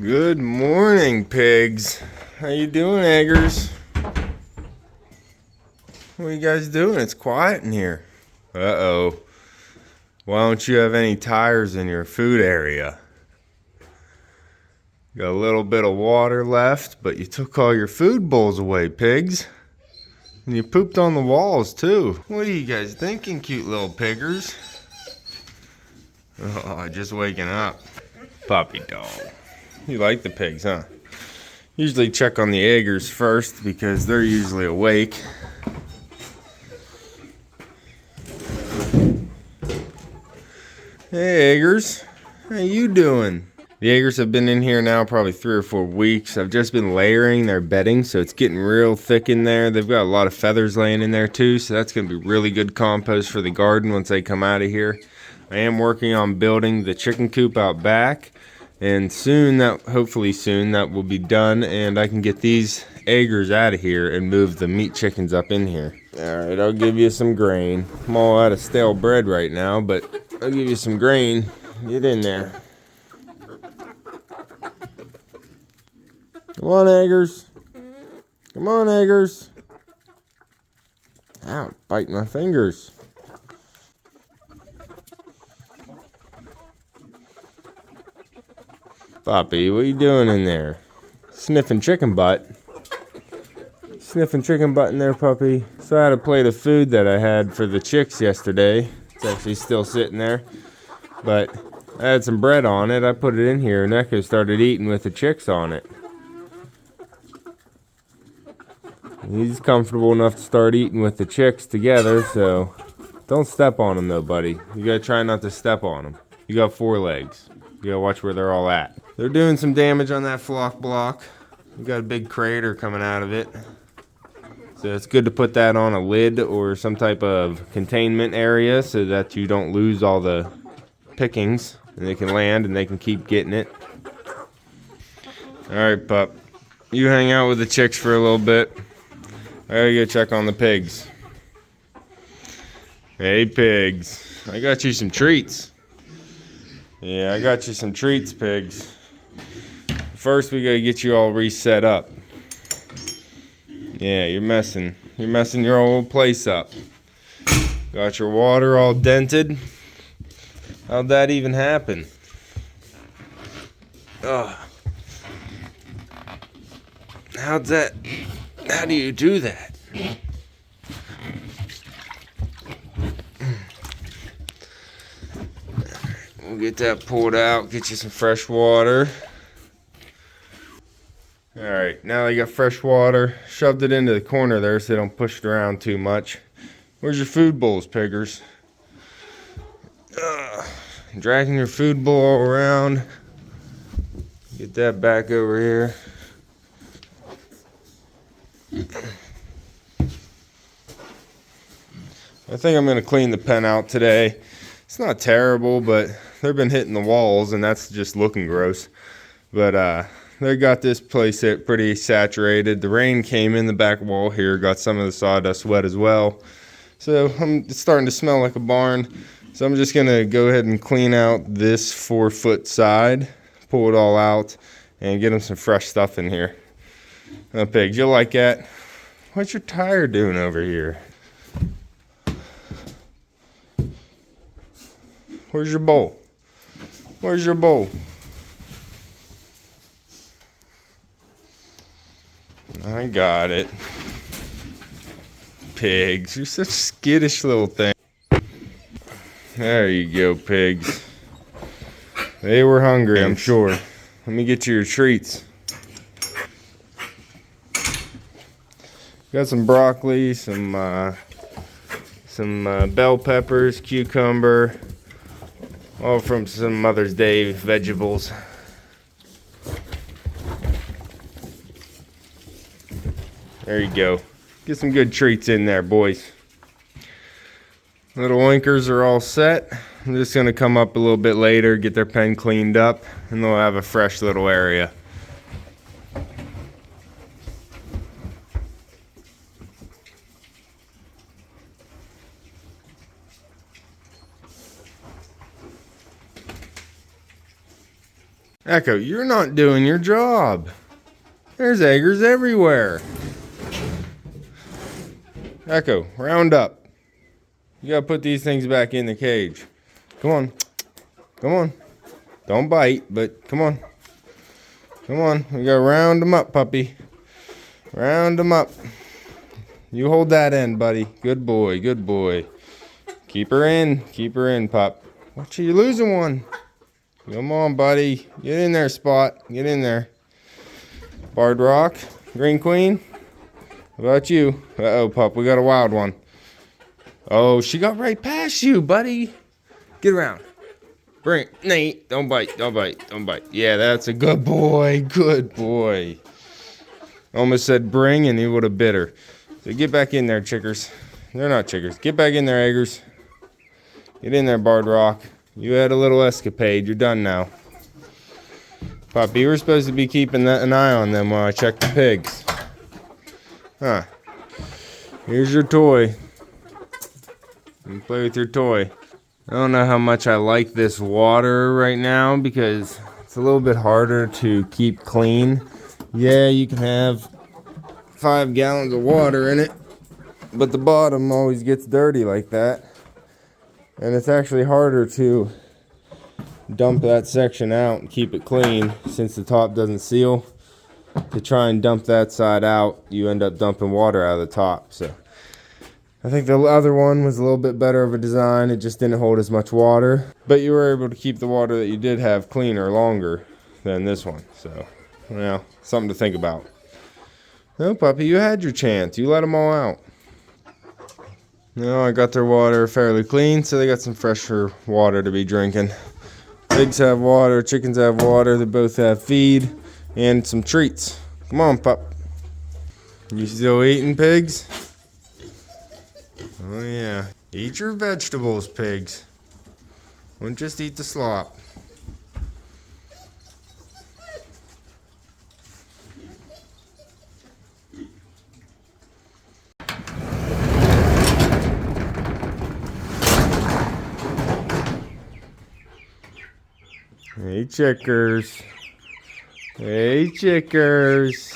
Good morning, pigs. How you doing, eggers? What are you guys doing? It's quiet in here. Uh-oh. Why don't you have any tires in your food area? Got a little bit of water left, but you took all your food bowls away, pigs. And you pooped on the walls, too. What are you guys thinking, cute little piggers? Oh, just waking up. Puppy dog. You like the pigs, huh? Usually check on the eggers first because they're usually awake. Hey, eggers. How you doing? The eggers have been in here now probably 3 or 4 weeks. I've just been layering their bedding, so it's getting real thick in there. They've got a lot of feathers laying in there too, so that's going to be really good compost for the garden once they come out of here. I am working on building the chicken coop out back, and hopefully soon, that will be done, and I can get these eggers out of here and move the meat chickens up in here. Alright, I'll give you some grain. I'm all out of stale bread right now, but I'll give you some grain. Get in there. Come on, eggers. Come on, eggers. Ow, biting my fingers. Poppy, what are you doing in there? Sniffing chicken butt. Sniffing chicken butt in there, puppy. So I had a plate of food that I had for the chicks yesterday. It's actually still sitting there. But I had some bread on it. I put it in here and Echo started eating with the chicks on it. He's comfortable enough to start eating with the chicks together, so don't step on him though, buddy. You gotta try not to step on him. You got 4 legs. You gotta watch where they're all at. They're doing some damage on that flock block. We got a big crater coming out of it. So it's good to put that on a lid or some type of containment area so that you don't lose all the pickings and they can land and they can keep getting it. Alright, pup. You hang out with the chicks for a little bit. I gotta go check on the pigs. Hey, pigs. I got you some treats. Yeah, I got you some treats, pigs. First, we gotta get you all reset up. Yeah, you're messing your old place up. Got your water all dented. How'd that even happen? Ugh. How do you do that? We'll get that pulled out, get you some fresh water. Alright, now you got fresh water. Shoved it into the corner there so they don't push it around too much. Where's your food bowls, piggers? Dragging your food bowl all around. Get that back over here. I think I'm going to clean the pen out today. It's not terrible, but they've been hitting the walls, and that's just looking gross. But they got this place pretty saturated. The rain came in the back wall here, got some of the sawdust wet as well. So it's starting to smell like a barn. So I'm just going to go ahead and clean out this 4-foot side, pull it all out, and get them some fresh stuff in here. Now, pigs, you'll like that. What's your tire doing over here? Where's your bowl? Where's your bowl? I got it. Pigs, you're such skittish little thing. There you go, pigs. They were hungry, I'm sure. Let me get you your treats. Got some broccoli, some bell peppers, cucumber, all from some Mother's Day vegetables. There you go. Get some good treats in there, boys. Little winkers are all set. I'm just going to come up a little bit later, get their pen cleaned up, and they'll have a fresh little area. Echo, you're not doing your job. There's eggers everywhere. Echo, round up. You gotta put these things back in the cage. Come on. Come on. Don't bite, but come on. Come on. We gotta round them up, puppy. Round them up. You hold that end, buddy. Good boy. Good boy. Keep her in. Keep her in, pup. Watch you losing one. Come on, buddy. Get in there, Spot. Get in there. Barred Rock. Green Queen. How about you? Uh-oh, pup. We got a wild one. Oh, she got right past you, buddy. Get around. Bring it. Nate. Don't bite. Don't bite. Don't bite. Yeah, that's a good boy. Good boy. Almost said bring, and he would have bit her. So get back in there, chickers. They're not chickers. Get back in there, eggers. Get in there, Barred Rock. You had a little escapade. You're done now. Poppy, you were supposed to be keeping an eye on them while I check the pigs. Huh. Here's your toy. You can play with your toy. I don't know how much I like this water right now because it's a little bit harder to keep clean. Yeah, you can have 5 gallons of water in it, but the bottom always gets dirty like that. And it's actually harder to dump that section out and keep it clean since the top doesn't seal. To try and dump that side out, you end up dumping water out of the top. So I think the other one was a little bit better of a design. It just didn't hold as much water, but you were able to keep the water that you did have cleaner longer than this one. So, well, something to think about. No, puppy, you had your chance. You let them all out. No, I got their water fairly clean, so they got some fresher water to be drinking. Pigs have water, chickens have water, they both have feed and some treats. Come on, pup. You still eating, pigs? Oh yeah. Eat your vegetables, pigs. Don't just eat the slop. Hey, chickers. Hey, chickers.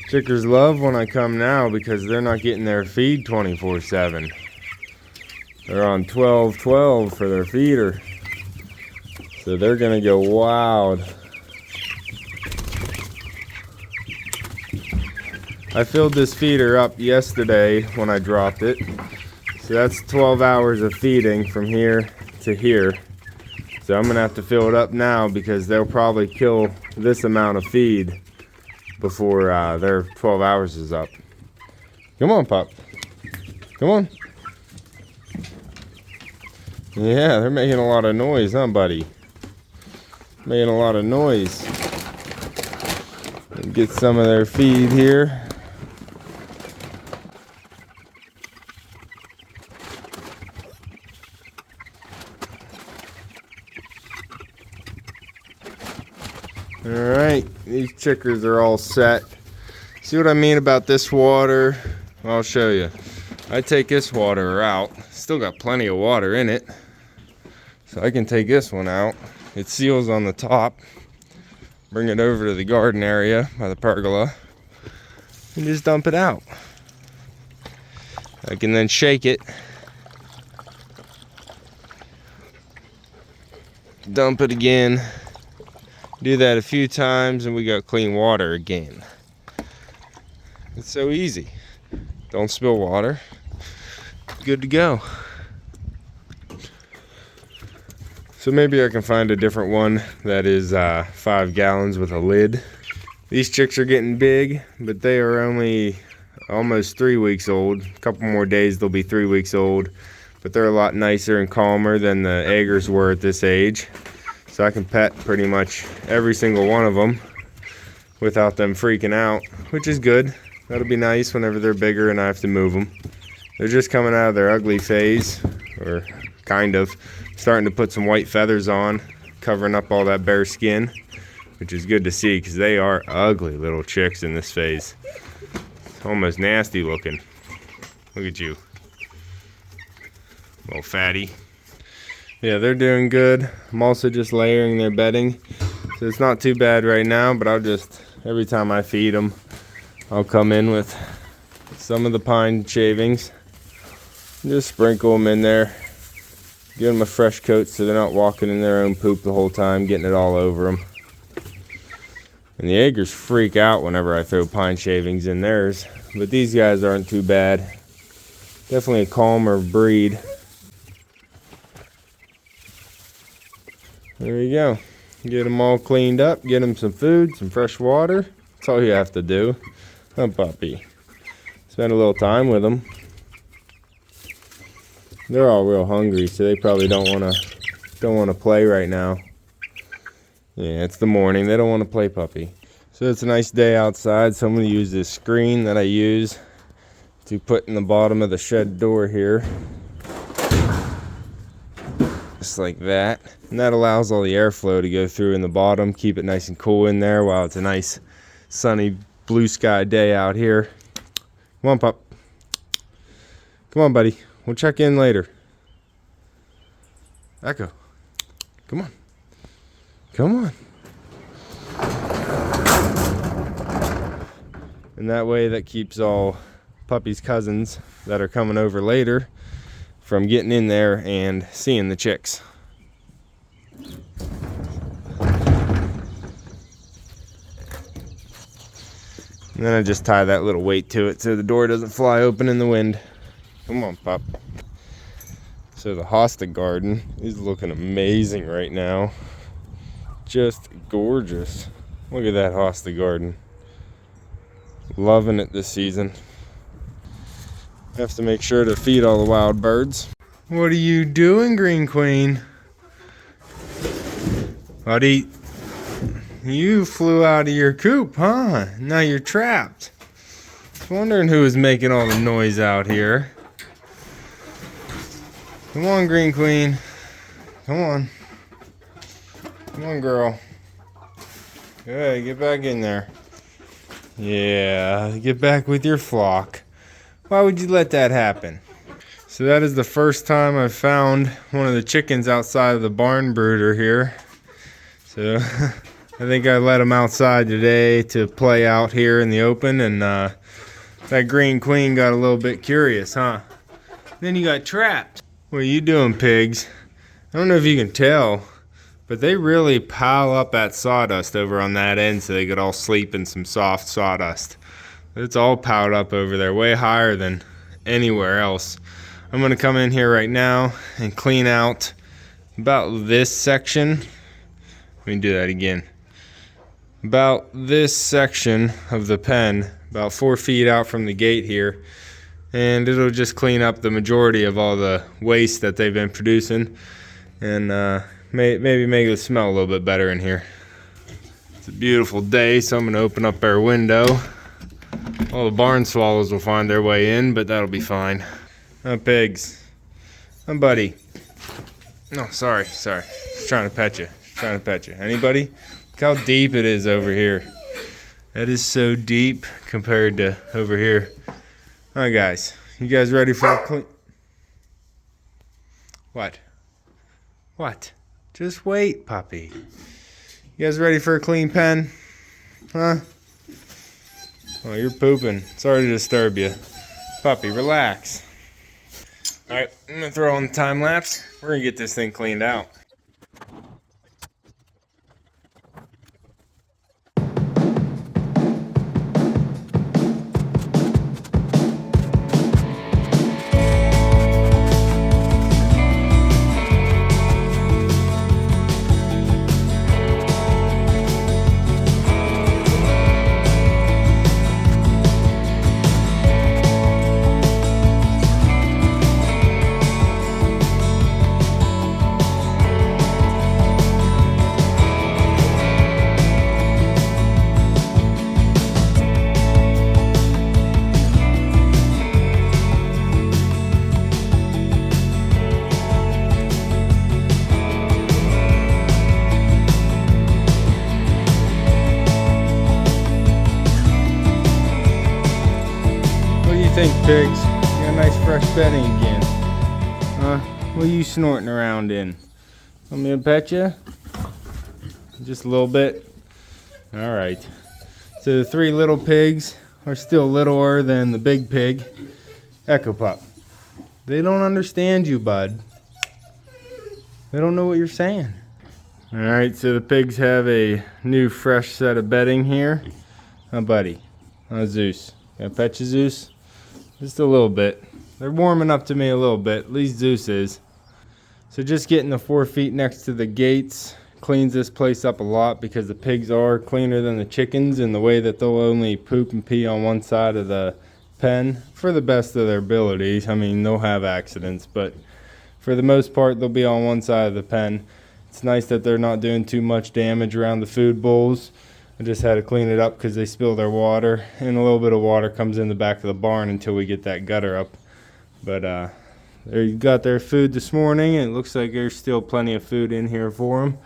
Chickers love when I come now because they're not getting their feed 24/7. They're on 12/12 for their feeder. So they're going to go wild. I filled this feeder up yesterday when I dropped it. So that's 12 hours of feeding from here to here. So I'm going to have to fill it up now because they'll probably kill this amount of feed before their 12 hours is up. Come on, pup. Come on. Yeah, they're making a lot of noise, huh, buddy? Making a lot of noise. Get some of their feed here. Alright, these chickers are all set. See what I mean about this water? I'll show you. I take this water out. Still got plenty of water in it. So I can take this one out. It seals on the top. Bring it over to the garden area by the pergola. And just dump it out. I can then shake it. Dump it again. Do that a few times and we got clean water again. It's so easy. Don't spill water. Good to go. So maybe I can find a different one that is 5 gallons with a lid. These chicks are getting big, but they are only almost 3 weeks old. A couple more days they'll be 3 weeks old, but they're a lot nicer and calmer than the eggers were at this age. So I can pet pretty much every single one of them without them freaking out, which is good. That'll be nice whenever they're bigger and I have to move them. They're just coming out of their ugly phase, or kind of. Starting to put some white feathers on, covering up all that bare skin, which is good to see because they are ugly little chicks in this phase. It's almost nasty looking. Look at you. Little fatty. Yeah, they're doing good. I'm also just layering their bedding. So it's not too bad right now, but I'll just, every time I feed them, I'll come in with some of the pine shavings. Just sprinkle them in there. Give them a fresh coat so they're not walking in their own poop the whole time, getting it all over them. And the Jaegers freak out whenever I throw pine shavings in theirs, but these guys aren't too bad. Definitely a calmer breed. There you go. Get them all cleaned up, get them some food, some fresh water. That's all you have to do. Oh, puppy. Spend a little time with them. They're all real hungry, so they probably don't want to play right now. Yeah, it's the morning. They don't want to play, puppy. So it's a nice day outside, so I'm going to use this screen that I use to put in the bottom of the shed door here. Just like that. And that allows all the airflow to go through in the bottom, keep it nice and cool in there while it's a nice sunny blue sky day out here. Come on, pup. Come on, buddy. We'll check in later. Echo. Come on. Come on. And that way that keeps all puppy's cousins that are coming over later from getting in there and seeing the chicks. And then I just tie that little weight to it so the door doesn't fly open in the wind. Come on, pup. So the hosta garden is looking amazing right now. Just gorgeous. Look at that hosta garden. Loving it this season. Have to make sure to feed all the wild birds. What are you doing, Green Queen? Buddy, you flew out of your coop, huh? Now you're trapped. Wondering who is making all the noise out here. Come on, Green Queen. Come on. Come on, girl. Good, get back in there. Yeah, get back with your flock. Why would you let that happen? So that is the first time I've found one of the chickens outside of the barn brooder here. So I think I let them outside today to play out here in the open, and that Green Queen got a little bit curious, huh? Then you got trapped. What are you doing, pigs? I don't know if you can tell, but they really pile up that sawdust over on that end so they could all sleep in some soft sawdust. It's all piled up over there, way higher than anywhere else. I'm gonna come in here right now and clean out about this section. Let me do that again. About this section of the pen, about 4 feet out from the gate here. And it'll just clean up the majority of all the waste that they've been producing. And maybe make it smell a little bit better in here. It's a beautiful day, so I'm gonna open up our window. All the barn swallows will find their way in, but that'll be fine. Oh, pigs. Oh, buddy. No, sorry. Just trying to pet you. Anybody? Look how deep it is over here. That is so deep compared to over here. All right, guys. You guys ready for a clean? What? Just wait, puppy. You guys ready for a clean pen? Huh? Oh, you're pooping. Sorry to disturb you. Puppy, relax. Alright, I'm going to throw on the time lapse. We're going to get this thing cleaned out. Think, pigs? You got a nice fresh bedding again. What are you snorting around in? Want me to pet you? Just a little bit. All right. So the 3 little pigs are still littler than the big pig. Echo Pup. They don't understand you, bud. They don't know what you're saying. All right, so the pigs have a new fresh set of bedding here. Oh, buddy. Oh, Zeus. Can I pet you, Zeus? Just a little bit. They're warming up to me a little bit. At least Zeus is. So just getting the 4 feet next to the gates cleans this place up a lot, because the pigs are cleaner than the chickens in the way that they'll only poop and pee on one side of the pen for the best of their abilities. I mean, they'll have accidents, but for the most part, they'll be on one side of the pen. It's nice that they're not doing too much damage around the food bowls. I just had to clean it up because they spill their water, and a little bit of water comes in the back of the barn until we get that gutter up. But they got their food this morning, and it looks like there's still plenty of food in here for them.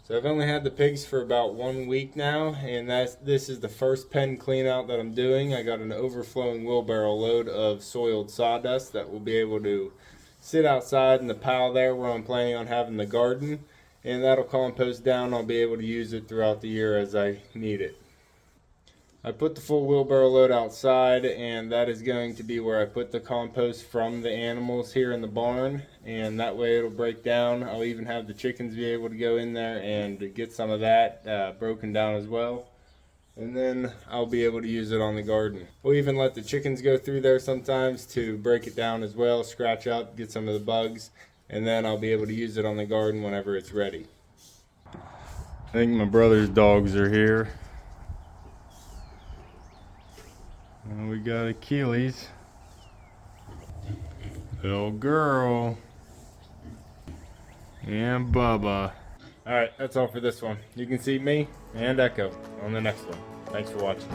So I've only had the pigs for about 1 week now, and this is the first pen clean out that I'm doing. I got an overflowing wheelbarrow load of soiled sawdust that will be able to sit outside in the pile there where I'm planning on having the garden, and that'll compost down. I'll be able to use it throughout the year as I need it. I put the full wheelbarrow load outside, and that is going to be where I put the compost from the animals here in the barn, and that way it'll break down. I'll even have the chickens be able to go in there and get some of that broken down as well, and then I'll be able to use it on the garden. We'll even let the chickens go through there sometimes to break it down as well, scratch up, get some of the bugs, and then I'll be able to use it on the garden whenever it's ready. I think my brother's dogs are here. And we got Achilles. Little girl. And Bubba. Alright, that's all for this one. You can see me and Echo on the next one. Thanks for watching.